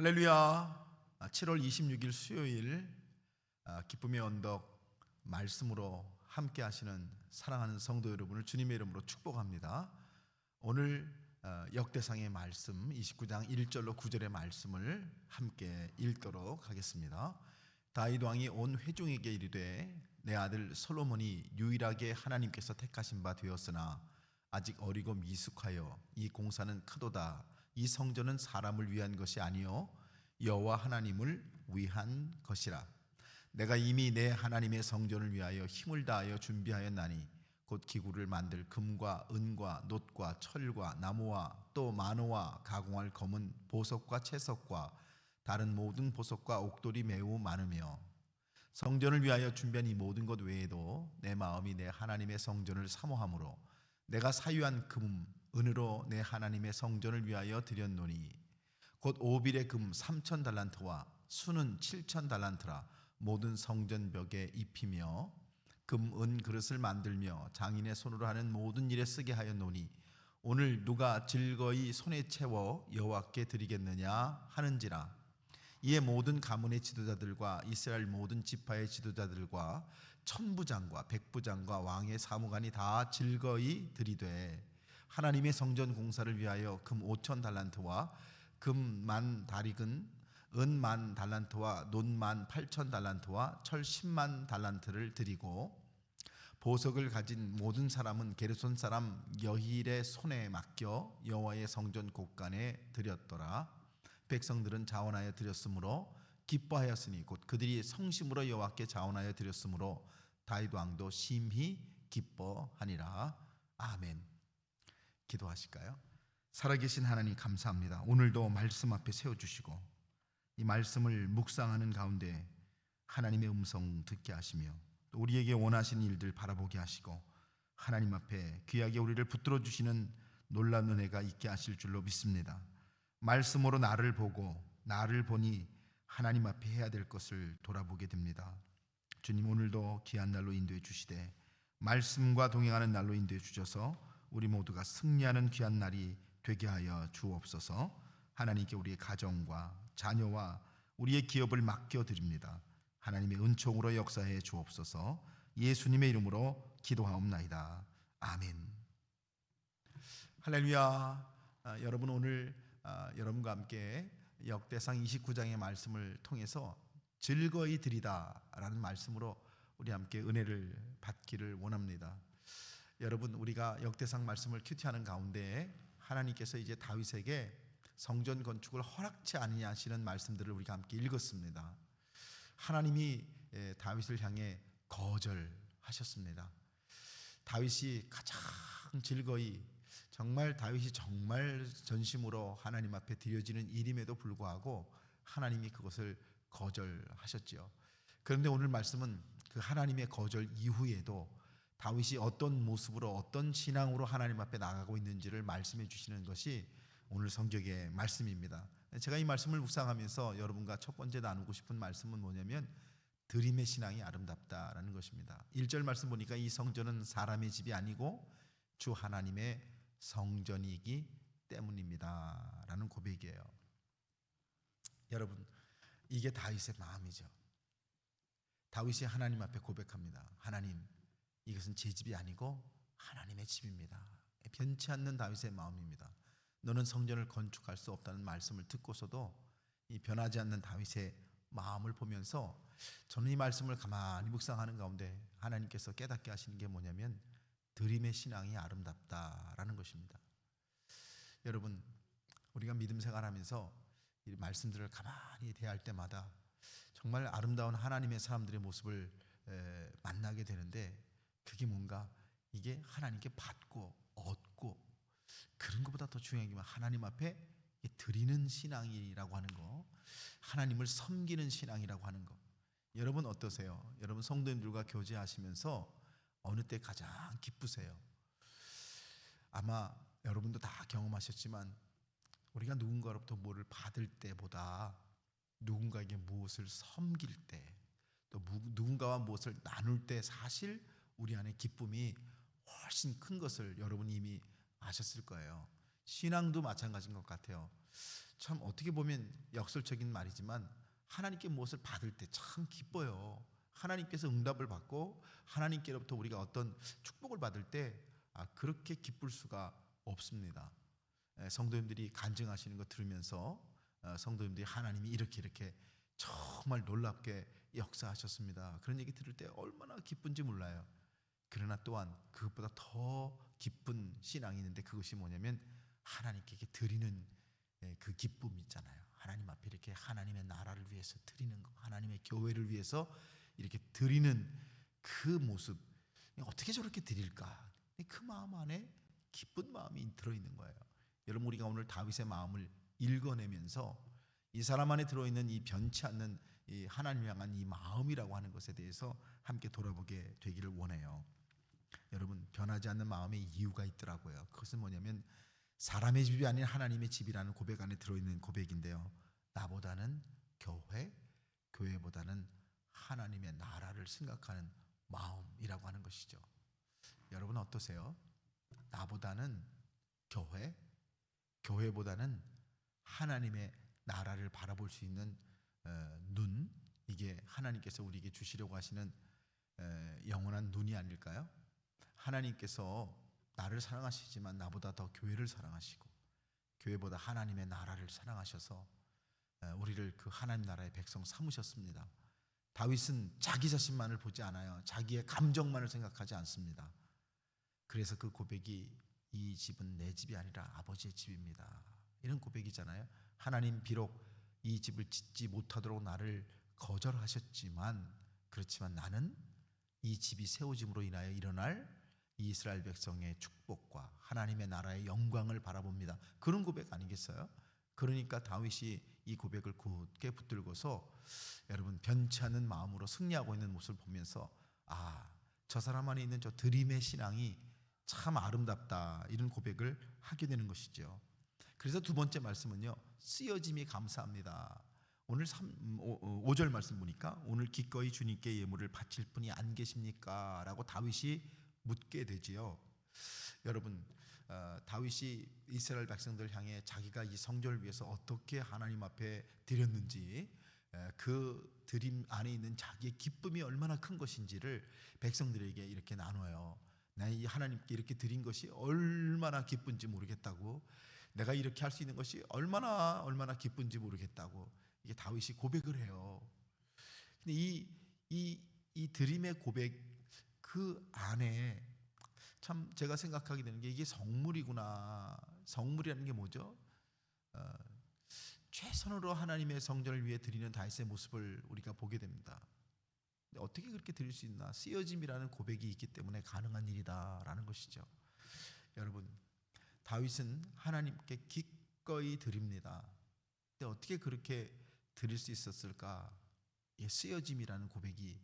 할렐루야. 7월 26일 수요일 기쁨의 언덕 말씀으로 함께 하시는 사랑하는 성도 여러분을 주님의 이름으로 축복합니다. 오늘 역대상의 말씀 29장 1절로 9절의 말씀을 함께 읽도록 하겠습니다. 다윗 왕이 온 회중에게 이르되 내 아들 솔로몬이 유일하게 하나님께서 택하신 바 되었으나 아직 어리고 미숙하여 이 공사는 크도다. 이 성전은 사람을 위한 것이 아니요 여호와 하나님을 위한 것이라. 내가 이미 내 하나님의 성전을 위하여 힘을 다하여 준비하였나니 곧 기구를 만들 금과 은과 놋과 철과 나무와 또 만호와 가공할 검은 보석과 채석과 다른 모든 보석과 옥돌이 매우 많으며 성전을 위하여 준비한 이 모든 것 외에도 내 마음이 내 하나님의 성전을 사모하므로 내가 사유한 금 은으로 내 하나님의 성전을 위하여 드렸노니 곧 오빌의 금 3천 달란트와 수는 7천 달란트라 모든 성전 벽에 입히며 금, 은 그릇을 만들며 장인의 손으로 하는 모든 일에 쓰게 하였노니 오늘 누가 즐거이 손에 채워 여호와께 드리겠느냐 하는지라. 이에 모든 가문의 지도자들과 이스라엘 모든 지파의 지도자들과 천부장과 백부장과 왕의 사무관이 다 즐거이 드리되 하나님의 성전 공사를 위하여 금 5천 달란트와 금 1만 다릭은 은 1만 달란트와 놋 1만 8천 달란트와 철 10만 달란트를 드리고 보석을 가진 모든 사람은 게르손 사람 여힐의 손에 맡겨 여호와의 성전 곳간에 드렸더라. 백성들은 자원하여 드렸으므로 기뻐하였으니 곧 그들이 성심으로 여호와께 자원하여 드렸으므로 다윗 왕도 심히 기뻐하니라. 아멘. 기도하실까요? 살아계신 하나님 감사합니다. 오늘도 말씀 앞에 세워주시고 이 말씀을 묵상하는 가운데 하나님의 음성 듣게 하시며 또 우리에게 원하시는 일들 바라보게 하시고 하나님 앞에 귀하게 우리를 붙들어 주시는 놀라운 은혜가 있게 하실 줄로 믿습니다. 말씀으로 나를 보고 나를 보니 하나님 앞에 해야 될 것을 돌아보게 됩니다. 주님, 오늘도 귀한 날로 인도해 주시되 말씀과 동행하는 날로 인도해 주셔서 우리 모두가 승리하는 귀한 날이 되게 하여 주옵소서. 하나님께 우리의 가정과 자녀와 우리의 기업을 맡겨드립니다. 하나님의 은총으로 역사해 주옵소서. 예수님의 이름으로 기도하옵나이다. 아멘. 할렐루야. 여러분, 오늘 여러분과 함께 역대상 29장의 말씀을 통해서 즐거이 드리다라는 말씀으로 우리 함께 은혜를 받기를 원합니다. 여러분, 우리가 역대상 말씀을 큐티하는 가운데 하나님께서 이제 다윗에게 성전 건축을 허락치 아니하시는 말씀들을 우리가 함께 읽었습니다. 하나님이 다윗을 향해 거절하셨습니다. 다윗이 가장 즐거이 정말 다윗이 정말 전심으로 하나님 앞에 드려지는 일임에도 불구하고 하나님이 그것을 거절하셨지요. 그런데 오늘 말씀은 그 하나님의 거절 이후에도 다윗이 어떤 모습으로 어떤 신앙으로 하나님 앞에 나가고 있는지를 말씀해 주시는 것이 오늘 성경의 말씀입니다. 제가 이 말씀을 묵상하면서 여러분과 첫 번째 나누고 싶은 말씀은 뭐냐면 드림의 신앙이 아름답다라는 것입니다. 1절 말씀 보니까 이 성전은 사람의 집이 아니고 주 하나님의 성전이기 때문입니다 라는 고백이에요. 여러분, 이게 다윗의 마음이죠. 다윗이 하나님 앞에 고백합니다. 하나님, 이것은 제 집이 아니고 하나님의 집입니다. 변치 않는 다윗의 마음입니다. 너는 성전을 건축할 수 없다는 말씀을 듣고서도 이 변하지 않는 다윗의 마음을 보면서 저는 이 말씀을 가만히 묵상하는 가운데 하나님께서 깨닫게 하시는 게 뭐냐면 드림의 신앙이 아름답다라는 것입니다. 여러분, 우리가 믿음 생활하면서 이 말씀들을 가만히 대할 때마다 정말 아름다운 하나님의 사람들의 모습을 만나게 되는데 그게 뭔가 이게 하나님께 받고 얻고 그런 것보다 더 중요한 게 하나님 앞에 드리는 신앙이라고 하는 거, 하나님을 섬기는 신앙이라고 하는 거. 여러분 어떠세요? 여러분 성도님들과 교제하시면서 어느 때 가장 기쁘세요? 아마 여러분도 다 경험하셨지만 우리가 누군가로부터 뭐를 받을 때보다 누군가에게 무엇을 섬길 때, 또 누군가와 무엇을 나눌 때 사실 우리 안에 기쁨이 훨씬 큰 것을 여러분이 이미 아셨을 거예요. 신앙도 마찬가지인 것 같아요. 참 어떻게 보면 역설적인 말이지만 하나님께 무엇을 받을 때 참 기뻐요. 하나님께서 응답을 받고 하나님께로부터 우리가 어떤 축복을 받을 때 그렇게 기쁠 수가 없습니다. 성도님들이 간증하시는 거 들으면서 성도님들이 하나님이 이렇게 정말 놀랍게 역사하셨습니다, 그런 얘기 들을 때 얼마나 기쁜지 몰라요. 그러나 또한 그것보다 더 기쁜 신앙이 있는데, 그것이 뭐냐면 하나님께 드리는 그 기쁨 있잖아요. 하나님 앞에 이렇게 하나님의 나라를 위해서 드리는 거, 하나님의 교회를 위해서 이렇게 드리는 그 모습, 어떻게 저렇게 드릴까? 그 마음 안에 기쁜 마음이 들어있는 거예요. 여러분, 우리가 오늘 다윗의 마음을 읽어내면서 이 사람 안에 들어있는 이 변치 않는 이 하나님 향한 이 마음이라고 하는 것에 대해서 함께 돌아보게 되기를 원해요. 여러분, 변하지 않는 마음의 이유가 있더라고요. 그것은 뭐냐면 사람의 집이 아닌 하나님의 집이라는 고백 안에 들어있는 고백인데요, 나보다는 교회보다는 하나님의 나라를 생각하는 마음이라고 하는 것이죠. 여러분 어떠세요? 나보다는 교회보다는 하나님의 나라를 바라볼 수 있는 눈, 이게 하나님께서 우리에게 주시려고 하시는 영원한 눈이 아닐까요? 하나님께서 나를 사랑하시지만 나보다 더 교회를 사랑하시고 교회보다 하나님의 나라를 사랑하셔서 우리를 그 하나님 나라의 백성 삼으셨습니다. 다윗은 자기 자신만을 보지 않아요. 자기의 감정만을 생각하지 않습니다. 그래서 그 고백이 이 집은 내 집이 아니라 아버지의 집입니다, 이런 고백이잖아요. 하나님 비록 이 집을 짓지 못하도록 나를 거절하셨지만, 그렇지만 나는 이 집이 세워짐으로 인하여 일어날 이스라엘 백성의 축복과 하나님의 나라의 영광을 바라봅니다, 그런 고백 아니겠어요? 그러니까 다윗이 이 고백을 굳게 붙들고서 여러분 변치 않는 마음으로 승리하고 있는 모습을 보면서 저 사람 안에 있는 저 드림의 신앙이 참 아름답다, 이런 고백을 하게 되는 것이죠. 그래서 두 번째 말씀은요, 쓰여짐이 감사합니다. 오늘 5절 말씀 보니까 오늘 기꺼이 주님께 예물을 바칠 분이 안 계십니까? 라고 다윗이 묻게 되지요. 여러분, 다윗이 이스라엘 백성들 향해 자기가 이 성전을 위해서 어떻게 하나님 앞에 드렸는지, 그 드림 안에 있는 자기의 기쁨이 얼마나 큰 것인지를 백성들에게 이렇게 나눠요. 나 이 하나님께 이렇게 드린 것이 얼마나 기쁜지 모르겠다고, 내가 이렇게 할 수 있는 것이 얼마나 기쁜지 모르겠다고, 이게 다윗이 고백을 해요. 근데 이 드림의 고백 그 안에 참 제가 생각하게 되는 게, 이게 성물이구나. 성물이라는 게 뭐죠? 최선으로 하나님의 성전을 위해 드리는 다윗의 모습을 우리가 보게 됩니다. 근데 어떻게 그렇게 드릴 수 있나? 쓰여짐이라는 고백이 있기 때문에 가능한 일이다라는 것이죠. 여러분, 다윗은 하나님께 기꺼이 드립니다. 근데 어떻게 그렇게 드릴 수 있었을까? 쓰여짐이라는 고백이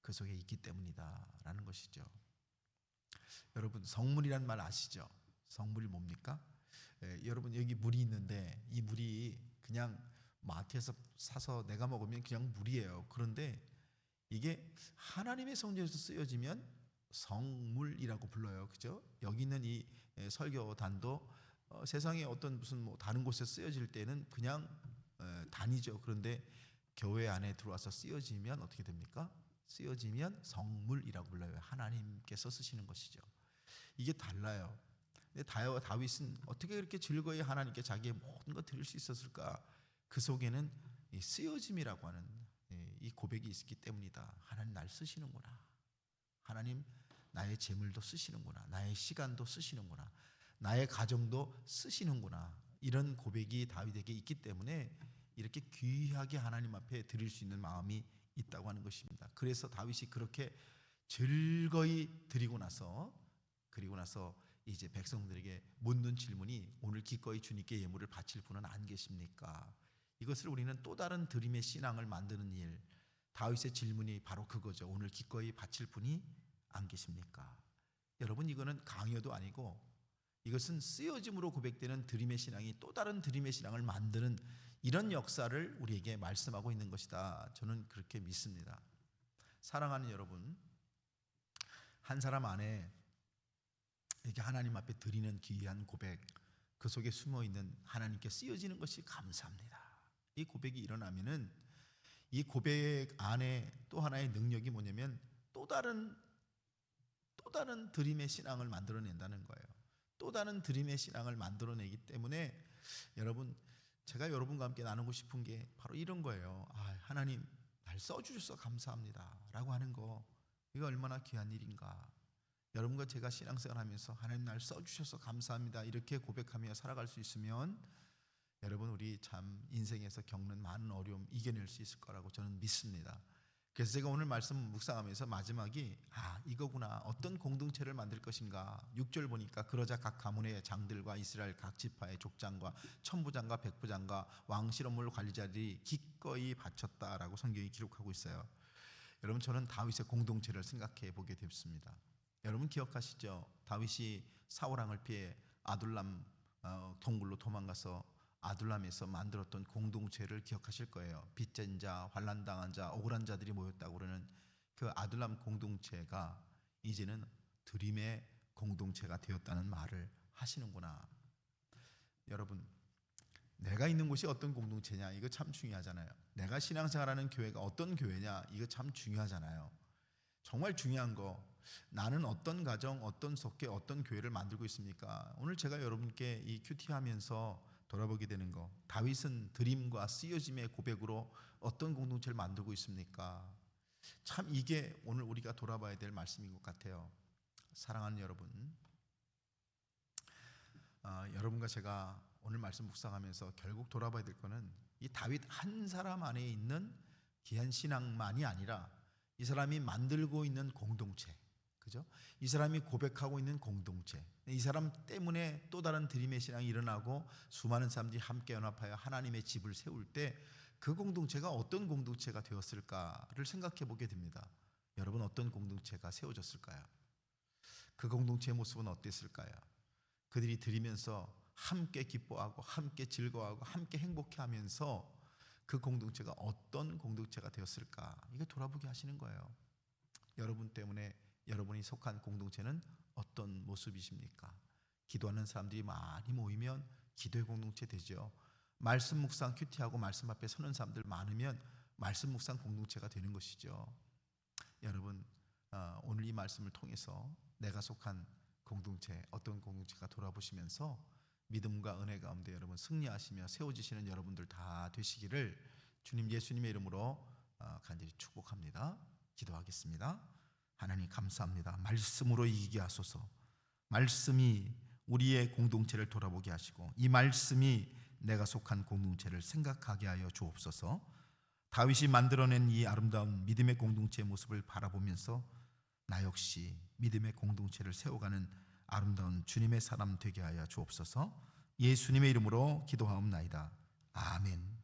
그 속에 있기 때문이다라는 것이죠. 여러분, 성물이란 말 아시죠? 성물이 뭡니까? 여러분, 여기 물이 있는데 이 물이 그냥 마트에서 사서 내가 먹으면 그냥 물이에요. 그런데 이게 하나님의 성전에서 쓰여지면 성물이라고 불러요. 그죠? 여기 있는 이 설교단도 세상에 어떤 무슨 다른 곳에 쓰여질 때는 그냥 단이죠. 그런데 교회 안에 들어와서 쓰여지면 어떻게 됩니까? 쓰여지면 성물이라고 불러요. 하나님께서 쓰시는 것이죠. 이게 달라요. 근데 다윗은 어떻게 그렇게 즐거이 하나님께 자기의 모든 것 드릴 수 있었을까? 그 속에는 이 쓰여짐이라고 하는 이 고백이 있기 때문이다. 하나님 날 쓰시는구나. 하나님 나의 재물도 쓰시는구나. 나의 시간도 쓰시는구나. 나의 가정도 쓰시는구나. 이런 고백이 다윗에게 있기 때문에 이렇게 귀하게 하나님 앞에 드릴 수 있는 마음이 있다고 하는 것입니다. 그래서 다윗이 그렇게 즐거이 드리고 나서 이제 백성들에게 묻는 질문이, 오늘 기꺼이 주님께 예물을 바칠 분은 안 계십니까? 이것을 우리는 또 다른 드림의 신앙을 만드는 일, 다윗의 질문이 바로 그거죠. 오늘 기꺼이 바칠 분이 안 계십니까? 여러분, 이거는 강요도 아니고 이것은 쓰여짐으로 고백되는 드림의 신앙이 또 다른 드림의 신앙을 만드는 이런 역사를 우리에게 말씀하고 있는 것이다. 저는 그렇게 믿습니다. 사랑하는 여러분, 한 사람 안에 이렇게 하나님 앞에 드리는 귀한 고백, 그 속에 숨어 있는 하나님께 쓰여지는 것이 감사합니다. 이 고백이 일어나면은 이 고백 안에 또 하나의 능력이 뭐냐면 또 다른 드림의 신앙을 만들어낸다는 거예요. 또 다른 드림의 신앙을 만들어내기 때문에 여러분, 제가 여러분과 함께 나누고 싶은 게 바로 이런 거예요. 하나님 날 써주셔서 감사합니다 라고 하는 거, 이거 얼마나 귀한 일인가. 여러분과 제가 신앙생활 하면서 하나님 날 써주셔서 감사합니다 이렇게 고백하며 살아갈 수 있으면 여러분, 우리 참 인생에서 겪는 많은 어려움 이겨낼 수 있을 거라고 저는 믿습니다. 그래서 제가 오늘 말씀 묵상하면서 마지막이 이거구나. 어떤 공동체를 만들 것인가. 6절 보니까 그러자 각 가문의 장들과 이스라엘 각 지파의 족장과 천부장과 백부장과 왕실업물 관리자들이 기꺼이 바쳤다라고 성경이 기록하고 있어요. 여러분, 저는 다윗의 공동체를 생각해 보게 됐습니다. 여러분 기억하시죠? 다윗이 사울왕을 피해 아둘람 동굴로 도망가서 아둘람에서 만들었던 공동체를 기억하실 거예요. 빚진 자, 환난당한 자, 억울한 자들이 모였다고 그러는 그 아둘람 공동체가 이제는 드림의 공동체가 되었다는 말을 하시는구나. 여러분, 내가 있는 곳이 어떤 공동체냐, 이거 참 중요하잖아요. 내가 신앙생활하는 교회가 어떤 교회냐, 이거 참 중요하잖아요. 정말 중요한 거, 나는 어떤 가정, 어떤 속계, 어떤 교회를 만들고 있습니까? 오늘 제가 여러분께 이 큐티 하면서 돌아보게 되는 거, 다윗은 드림과 쓰여짐의 고백으로 어떤 공동체를 만들고 있습니까? 참 이게 오늘 우리가 돌아봐야 될 말씀인 것 같아요. 사랑하는 여러분, 여러분과 제가 오늘 말씀 묵상하면서 결국 돌아봐야 될 거는 이 다윗 한 사람 안에 있는 귀한 신앙만이 아니라 이 사람이 만들고 있는 공동체, 그죠? 이 사람이 고백하고 있는 공동체, 이 사람 때문에 또 다른 드림의 신앙이 일어나고 수많은 사람들이 함께 연합하여 하나님의 집을 세울 때 그 공동체가 어떤 공동체가 되었을까를 생각해 보게 됩니다. 여러분, 어떤 공동체가 세워졌을까요? 그 공동체의 모습은 어땠을까요? 그들이 드리면서 함께 기뻐하고 함께 즐거워하고 함께 행복해하면서 그 공동체가 어떤 공동체가 되었을까, 이거 돌아보게 하시는 거예요. 여러분 때문에 여러분이 속한 공동체는 어떤 모습이십니까? 기도하는 사람들이 많이 모이면 기도의 공동체 되죠. 말씀 묵상 큐티하고 말씀 앞에 서는 사람들 많으면 말씀 묵상 공동체가 되는 것이죠. 여러분, 오늘 이 말씀을 통해서 내가 속한 공동체, 어떤 공동체가 돌아보시면서 믿음과 은혜 가운데 여러분 승리하시며 세워지시는 여러분들 다 되시기를 주님 예수님의 이름으로 간절히 축복합니다. 기도하겠습니다. 하나님 감사합니다. 말씀으로 이기게 하소서. 말씀이 우리의 공동체를 돌아보게 하시고 이 말씀이 내가 속한 공동체를 생각하게 하여 주옵소서. 다윗이 만들어낸 이 아름다운 믿음의 공동체의 모습을 바라보면서 나 역시 믿음의 공동체를 세워가는 아름다운 주님의 사람 되게 하여 주옵소서. 예수님의 이름으로 기도하옵나이다. 아멘.